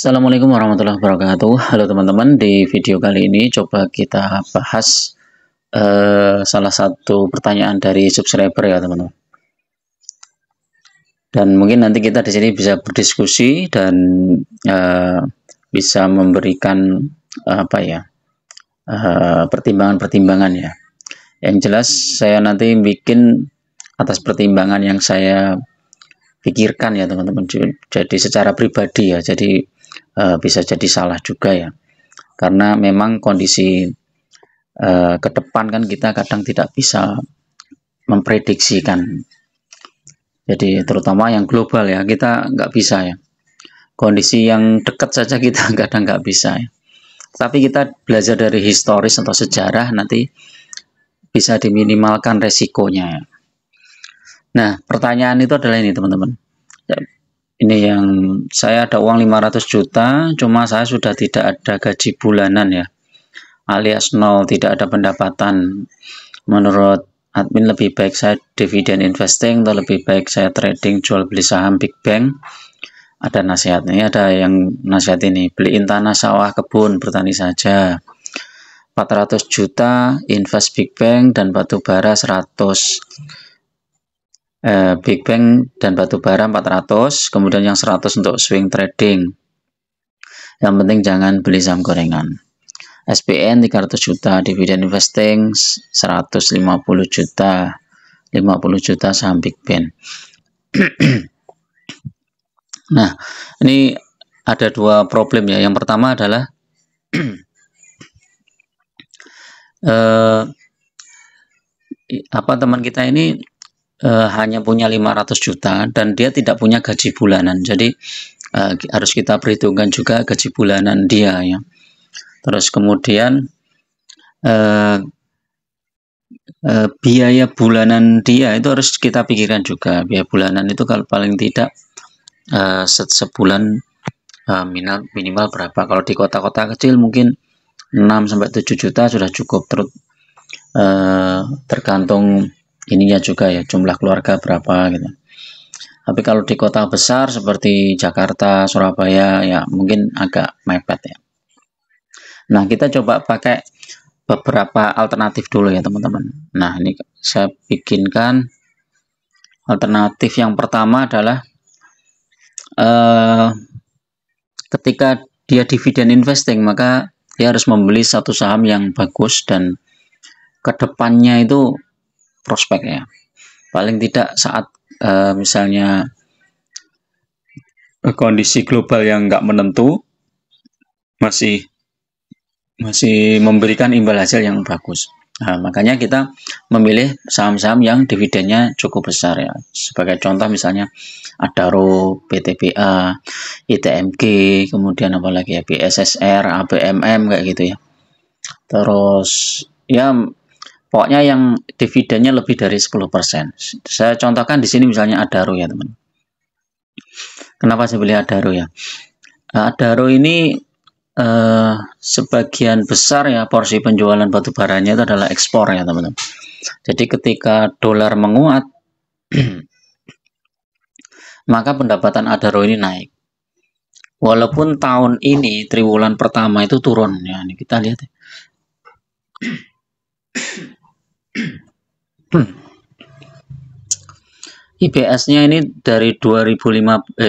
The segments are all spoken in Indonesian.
Assalamualaikum warahmatullahi wabarakatuh. Halo teman-teman, di video kali ini coba kita bahas salah satu pertanyaan dari subscriber ya teman-teman. Dan mungkin nanti kita di sini bisa berdiskusi dan bisa memberikan pertimbangan-pertimbangan ya. Yang jelas saya nanti bikin atas pertimbangan yang saya pikirkan ya teman-teman. Jadi secara pribadi ya. Jadi bisa jadi salah juga ya. Karena memang kondisi ke depan kan kita kadang tidak bisa memprediksikan. Jadi terutama yang global ya, kita nggak bisa ya. Kondisi yang dekat saja kita kadang nggak bisa ya. Tapi kita belajar dari historis atau sejarah nanti bisa diminimalkan resikonya ya. Nah, pertanyaan itu adalah ini teman-teman. Ini yang saya ada uang 500 juta, cuma saya sudah tidak ada gaji bulanan ya. Alias nol, tidak ada pendapatan. Menurut admin lebih baik saya dividen investing atau lebih baik saya trading jual beli saham Big Bang. Ada nasihat ini, ada yang nasihat ini, beliin tanah sawah kebun bertani saja. 400 juta invest Big Bang dan batu bara 100. Big Bang dan batu bara 400, kemudian yang 100 untuk swing trading. Yang penting jangan beli saham gorengan. SPN 300 juta, dividen investing 150 juta, 50 juta saham Big Bang. Nah, ini ada dua problem ya. Yang pertama adalah teman kita ini hanya punya 500 juta dan dia tidak punya gaji bulanan. Jadi harus kita perhitungkan juga gaji bulanan dia ya. Terus kemudian biaya bulanan dia itu harus kita pikirkan juga. Biaya bulanan itu kalau paling tidak sebulan minimal berapa. Kalau di kota-kota kecil mungkin 6-7 juta sudah cukup. Terus tergantung ininya juga ya, jumlah keluarga berapa gitu. Tapi kalau di kota besar seperti Jakarta, Surabaya ya mungkin agak mepet ya. Nah, kita coba pakai beberapa alternatif dulu ya teman-teman. Nah, ini saya bikinkan alternatif yang pertama adalah ketika dia dividen investing maka dia harus membeli satu saham yang bagus dan kedepannya itu prospek ya. Paling tidak saat misalnya kondisi global yang nggak menentu masih memberikan imbal hasil yang bagus. Nah, makanya kita memilih saham-saham yang dividennya cukup besar ya. Sebagai contoh misalnya Adaro, PTBA, ITMG, kemudian apa lagi ya, BSSR, ABMM kayak gitu ya. Terus ya pokoknya yang dividennya lebih dari 10%. Saya contohkan di sini misalnya Adaro ya teman. Kenapa saya pilih Adaro ya? Adaro ini sebagian besar ya porsi penjualan batu baranya itu adalah ekspor ya teman-teman. Jadi ketika dolar menguat maka pendapatan Adaro ini naik. Walaupun tahun ini triwulan pertama itu turun ya, ini kita lihat ya. IPS-nya ini dari 215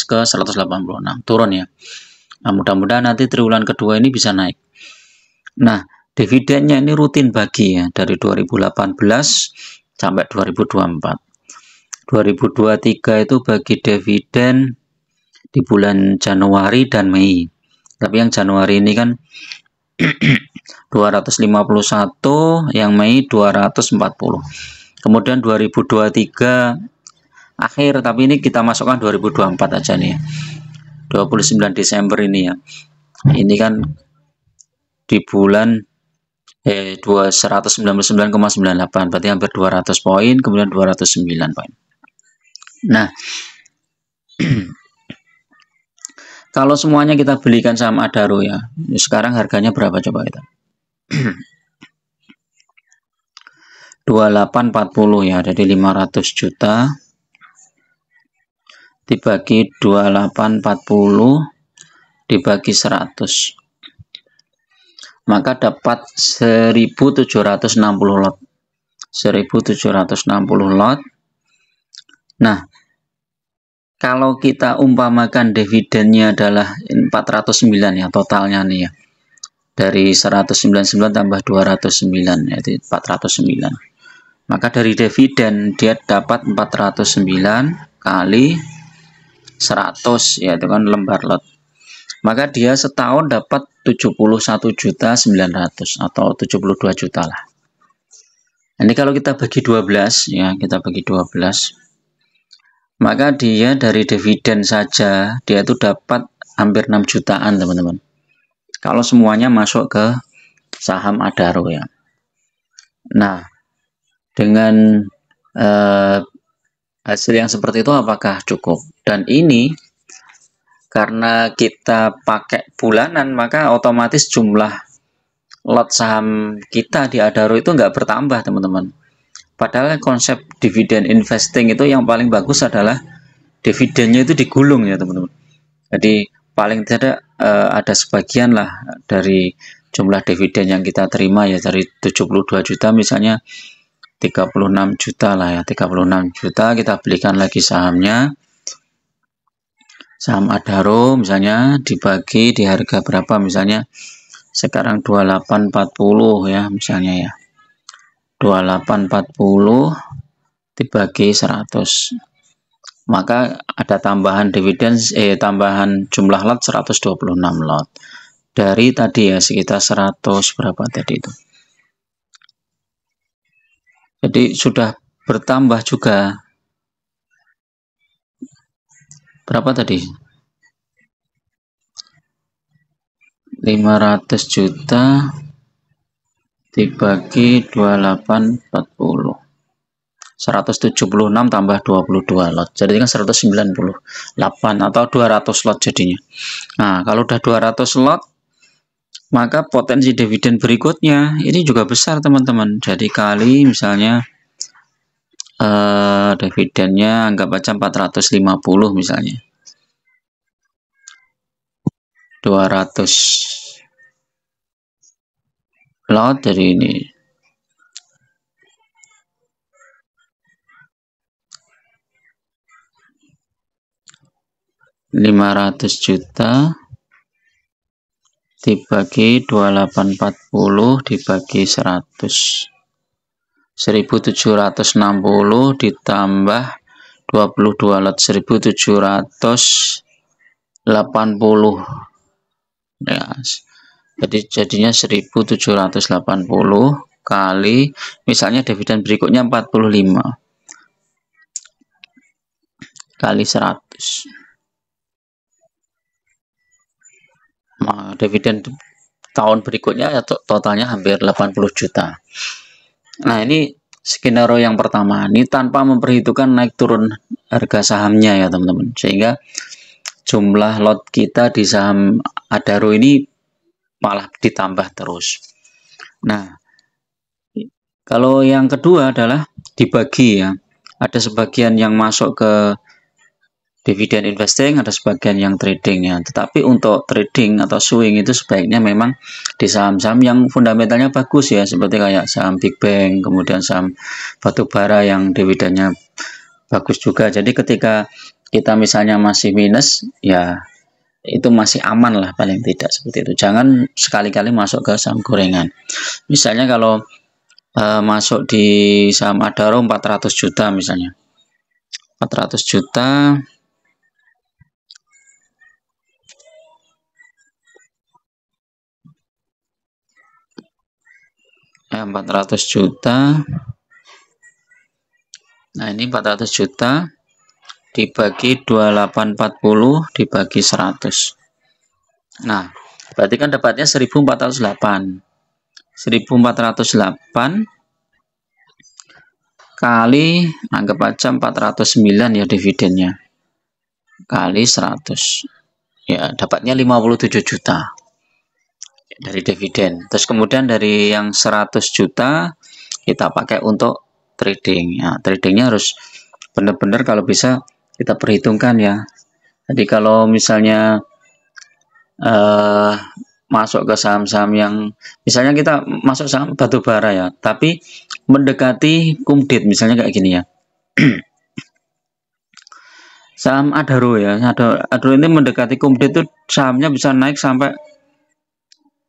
ke 186 turun ya. Nah, mudah-mudahan nanti triwulan kedua ini bisa naik. Nah, dividennya ini rutin bagi ya dari 2018 sampai 2024. 2023 itu bagi dividen di bulan Januari dan Mei. Tapi yang Januari ini kan 251, yang Mei 240. Kemudian 2023 akhir, tapi ini kita masukkan 2024 aja nih ya. 29 Desember ini ya. Ini kan di bulan 199,98, berarti hampir 200 poin, kemudian 209 poin. Nah, kalau semuanya kita belikan saham Adaro ya, sekarang harganya berapa coba kita? 2840 ya, jadi 500 juta dibagi 2840 dibagi 100, maka dapat 1760 lot. 1760 lot. Nah, kalau kita umpamakan dividennya adalah 409 ya totalnya nih ya. Dari 199 tambah 209 yaitu 409. Maka dari dividen dia dapat 409 kali 100 yaitu kan lembar lot. Maka dia setahun dapat 71.900.000 atau 72 juta lah. Ini kalau kita bagi 12 ya, kita bagi 12. Maka dia dari dividen saja dia itu dapat hampir 6 jutaan, teman-teman. Kalau semuanya masuk ke saham Adaro ya. Nah, dengan hasil yang seperti itu apakah cukup? Dan ini karena kita pakai bulanan, maka otomatis jumlah lot saham kita di Adaro itu nggak bertambah, teman-teman. Padahal konsep dividen investing itu yang paling bagus adalah dividennya itu digulung ya, teman-teman. Jadi paling tidak ada sebagian lah dari jumlah dividen yang kita terima ya, dari 72 juta misalnya 36 juta lah ya, 36 juta kita belikan lagi sahamnya, saham Adaro misalnya dibagi di harga berapa, misalnya sekarang 2840 ya misalnya ya, 2840 dibagi 100, maka ada tambahan dividen tambahan jumlah lot 126 lot dari tadi ya sekitar 100 berapa tadi itu. Jadi sudah bertambah juga berapa tadi, 500 juta dibagi 2840, 176 tambah 22 lot, jadi kan 198 atau 200 lot jadinya. Nah, kalau udah 200 lot, maka potensi dividen berikutnya ini juga besar, teman-teman. Jadi kali misalnya dividennya anggap aja 450 misalnya. 200 lot dari ini. Rp500 juta dibagi 2840 dibagi 100, 1760 ditambah 22 lot 1780 ya, jadi jadinya 1780 kali misalnya dividen berikutnya 45 kali 100, nah, dividen tahun berikutnya ya totalnya hampir 80 juta. Nah, ini skenario yang pertama, ini tanpa memperhitungkan naik turun harga sahamnya ya, teman-teman, sehingga jumlah lot kita di saham Adaro ini malah ditambah terus. Nah, kalau yang kedua adalah dibagi ya, ada sebagian yang masuk ke dividen investing, ada sebagian yang trading ya. Tetapi untuk trading atau swing itu sebaiknya memang di saham-saham yang fundamentalnya bagus ya, seperti kayak saham Big Bang, kemudian saham batubara yang dividennya bagus juga. Jadi ketika kita misalnya masih minus ya, itu masih aman lah paling tidak, seperti itu. Jangan sekali-kali masuk ke saham gorengan. Misalnya kalau masuk di saham Adaro 400 juta misalnya, 400 juta 400 juta. Nah, ini 400 juta dibagi 2840 dibagi 100. Nah, berarti kan dapatnya 1408. 1408 kali anggap aja 409 ya dividennya, kali 100 ya dapatnya 57 juta dari dividen. Terus kemudian dari yang 100 juta kita pakai untuk trading ya, tradingnya harus benar-benar kalau bisa kita perhitungkan ya. Jadi kalau misalnya masuk ke saham-saham yang misalnya kita masuk saham batu bara ya, tapi mendekati kumdit misalnya kayak gini ya. Saham Adaro ya, Adaro ini mendekati kumdit itu sahamnya bisa naik sampai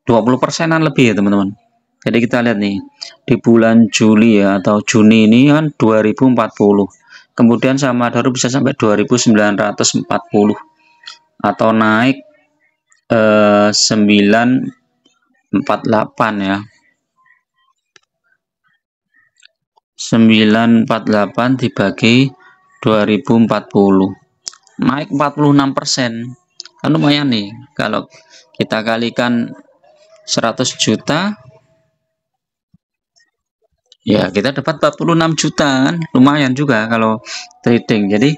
20%-an lebih ya teman-teman. Jadi kita lihat nih di bulan Juli ya atau Juni ini kan 2040. Kemudian saham Adaro bisa sampai 2940 atau naik 948 ya. 948 dibagi 2040 naik 46%. Kan lumayan nih kalau kita kalikan 100 juta ya kita dapat 46 juta kan, lumayan juga kalau trading. Jadi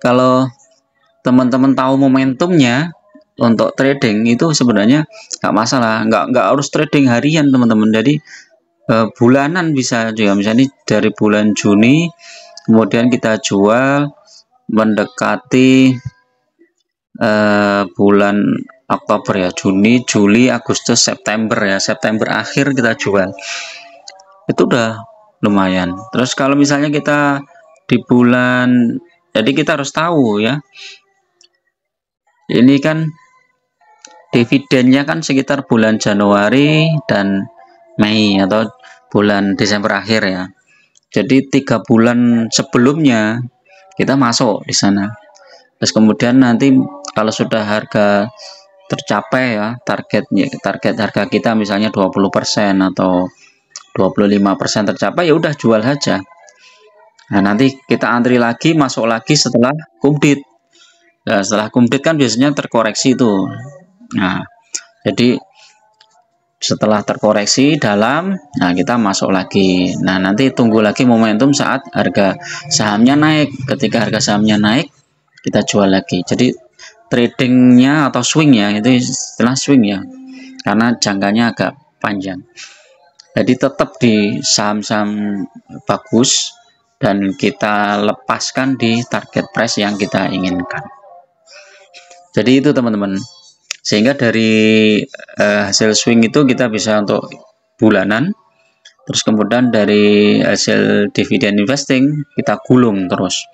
kalau teman-teman tahu momentumnya untuk trading itu sebenarnya nggak masalah, nggak harus trading harian teman-teman. Jadi bulanan bisa juga, misalnya dari bulan Juni kemudian kita jual mendekati bulan Oktober ya, Juni, Juli, Agustus, September ya, September akhir kita jual, itu udah lumayan. Terus kalau misalnya kita di bulan, jadi kita harus tahu ya, ini kan dividennya kan sekitar bulan Januari dan Mei atau bulan Desember akhir ya. Jadi 3 bulan sebelumnya kita masuk di sana. Terus kemudian nanti kalau sudah harga tercapai ya, target harga kita misalnya 20% atau 25% tercapai, ya udah jual saja. Nah, nanti kita antri lagi, masuk lagi setelah kumdit. Nah, setelah kumdit kan biasanya terkoreksi itu. Nah, jadi setelah terkoreksi dalam, nah kita masuk lagi. Nah, nanti tunggu lagi momentum saat harga sahamnya naik. Ketika harga sahamnya naik, kita jual lagi. Jadi tradingnya atau swing ya, itu istilah swing ya, karena jangkanya agak panjang. Jadi tetap di saham-saham bagus dan kita lepaskan di target price yang kita inginkan. Jadi itu teman-teman, sehingga dari hasil swing itu kita bisa untuk bulanan, terus kemudian dari hasil dividen investing kita gulung terus,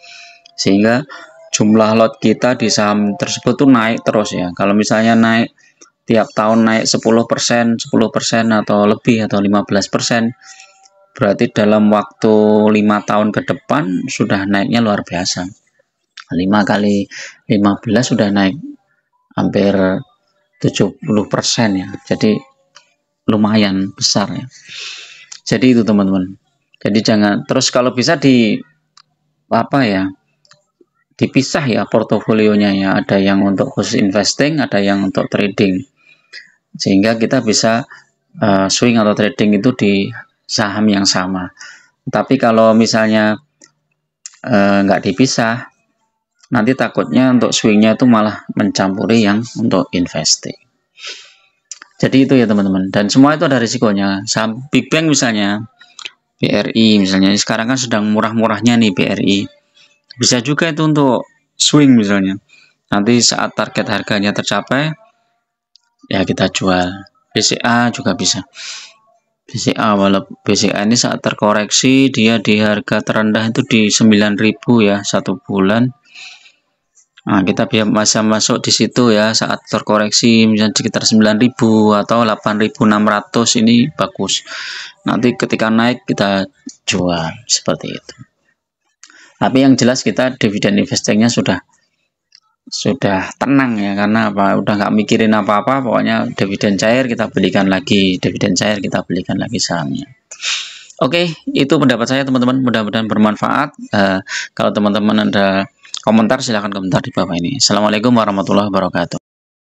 sehingga jumlah lot kita di saham tersebut tuh naik terus ya. Kalau misalnya naik tiap tahun naik 10%, 10% atau lebih atau 15%, berarti dalam waktu 5 tahun ke depan sudah naiknya luar biasa. 5 kali 15 sudah naik hampir 70% ya. Jadi lumayan besar ya. Jadi itu teman-teman. Jadi jangan, terus kalau bisa dipisah ya portofolionya ya. Ada yang untuk khusus investing, ada yang untuk trading. Sehingga kita bisa swing atau trading itu di saham yang sama. Tapi kalau misalnya nggak dipisah, nanti takutnya untuk swingnya itu malah mencampuri yang untuk investing. Jadi itu ya teman-teman, dan semua itu ada risikonya. Saham Big Bang misalnya, BRI misalnya, sekarang kan sedang murah-murahnya nih BRI, bisa juga itu untuk swing misalnya. Nanti saat target harganya tercapai ya kita jual. BCA juga bisa. walaupun BCA ini saat terkoreksi dia di harga terendah itu di 9.000 ya, 1 bulan. Nah, kita bisa masuk di situ ya saat terkoreksi misalnya sekitar 9.000 atau 8.600, ini bagus. Nanti ketika naik kita jual seperti itu. Tapi yang jelas kita dividen investingnya sudah tenang ya, karena apa? Udah nggak mikirin apa-apa, pokoknya dividen cair kita belikan lagi, dividen cair kita belikan lagi sahamnya. Oke, itu pendapat saya teman-teman, mudah-mudahan bermanfaat. Kalau teman-teman ada komentar silahkan komentar di bawah ini. Assalamualaikum warahmatullahi wabarakatuh.